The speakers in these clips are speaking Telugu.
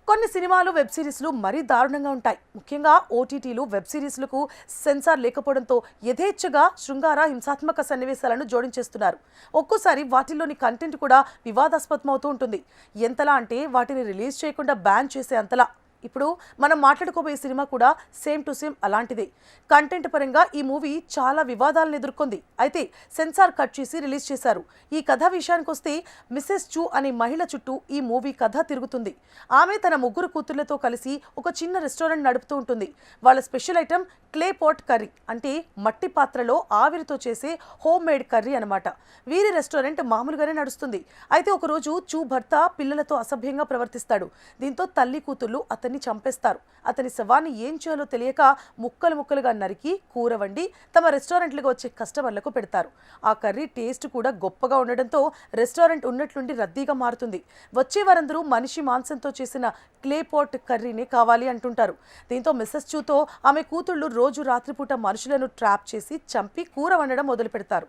కొన్ని సినిమాలు వెబ్ సిరీస్లు మరీ దారుణంగా ఉంటాయి. ముఖ్యంగా ఓటీటీలు వెబ్ సిరీస్లకు సెన్సార్ లేకపోవడంతో యథేచ్ఛగా శృంగార హింసాత్మక సన్నివేశాలను జోడించేస్తున్నారు. ఒక్కోసారి వాటిల్లోని కంటెంట్ కూడా వివాదాస్పదమవుతూ ఉంటుంది. ఎంతలా అంటే వాటిని రిలీజ్ చేయకుండా బ్యాన్ చేసే అంతలా. ఇప్పుడు మనం మాట్లాడుకోబోయే సినిమా కూడా సేమ్ టు సేమ్ అలాంటిదే. కంటెంట్ పరంగా ఈ మూవీ చాలా వివాదాలను ఎదుర్కొంది. అయితే సెన్సార్ కట్ చేసి రిలీజ్ చేశారు. ఈ కథ విషయానికి వస్తే మిసెస్ చూ అనే మహిళ చుట్టూ ఈ మూవీ కథ తిరుగుతుంది. ఆమె తన ముగ్గురు కూతుర్లతో కలిసి ఒక చిన్న రెస్టారెంట్ నడుపుతూ ఉంటుంది. వాళ్ళ special item clay pot curry, అంటే మట్టి పాత్రలో ఆవిరితో చేసే హోమ్ మేడ్ కర్రీ అనమాట. వీరి రెస్టారెంట్ మామూలుగానే నడుస్తుంది. అయితే ఒకరోజు చూ భర్త పిల్లలతో అసభ్యంగా ప్రవర్తిస్తాడు. దీంతో తల్లి కూతుర్లు అతన్ని చంపేస్తారు. అతని శవాన్ని ఏం చేయాలో తెలియక ముక్కలు ముక్కలుగా నరికి కూర వండి తమ రెస్టారెంట్లకు వచ్చే కస్టమర్లకు పెడతారు. ఆ కర్రీ టేస్ట్ కూడా గొప్పగా ఉండడంతో రెస్టారెంట్ ఉన్నట్లుండి రద్దీగా మారుతుంది. వచ్చే వారందరూ మనిషి మాంసంతో చేసిన క్లే పాట్ కర్రీనే కావాలి అంటుంటారు. దీంతో మిస్సెస్ చూతో ఆమె కూతుళ్లు రోజు రాత్రిపూట మనుషులను ట్రాప్ చేసి చంపి కూర వండడం మొదలు పెడతారు.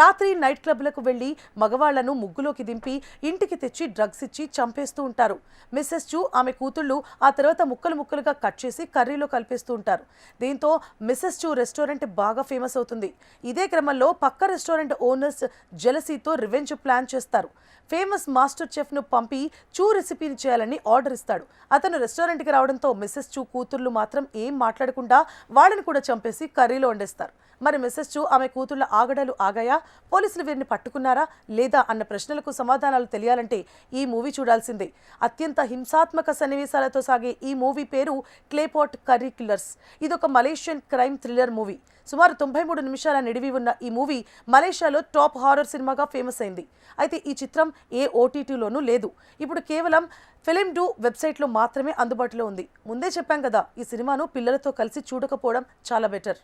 రాత్రి నైట్ క్లబ్లకు వెళ్లి మగవాళ్లను ముగ్గులోకి దింపి ఇంటికి తెచ్చి డ్రగ్స్ ఇచ్చి చంపేస్తూ ఉంటారు. మిస్సెస్ చూ ఆమె కూతుళ్లు ఆ తర్వాత ముక్కలు ముక్కలుగా కట్ చేసి కర్రీలో కలిపేస్తూ ఉంటారు. దీంతో మిస్సెస్ చూ రెస్టారెంట్ బాగా ఫేమస్ అవుతుంది. ఇదే క్రమంలో పక్క రెస్టారెంట్ ఓనర్స్ జెలసీతో రివెంజ్ ప్లాన్ చేస్తారు. ఫేమస్ మాస్టర్ చెఫ్ను పంపి చూ రెసిపీని చేయాలని ఆర్డర్ ఇస్తాడు. అతను రెస్టారెంట్కి రావడంతో మిస్సెస్ చూ కూతుర్లు మాత్రం ఏం మాట్లాడకుండా వాళ్ళని కూడా చంపేసి కర్రీలో వండేస్తారు. మరి మిస్సెస్ చూ ఆమె కూతుళ్ల ఆగడాలు ఆగాయా? పోలీసులు వీరిని పట్టుకున్నారా లేదా అన్న ప్రశ్నలకు సమాధానాలు తెలియాలంటే ఈ మూవీ చూడాల్సిందే. అత్యంత హింసాత్మక సన్నివేశాలతో సాగే ఈ మూవీ పేరు క్లే పాట్ కర్రీ కిల్లర్స్. ఇదొక మలేషియన్ క్రైమ్ థ్రిల్లర్ మూవీ. సుమారు 93 నిమిషాల నిడివి ఉన్న ఈ మూవీ మలేషియాలో టాప్ హారర్ సినిమాగా ఫేమస్ అయింది. అయితే ఈ చిత్రం ఏ ఓటీటీలోనూ లేదు. ఇప్పుడు కేవలం ఫిలిం డూ వెబ్సైట్లో మాత్రమే అందుబాటులో ఉంది. ముందే చెప్పాం కదా, ఈ సినిమాను పిల్లలతో కలిసి చూడకపోవడం చాలా బెటర్.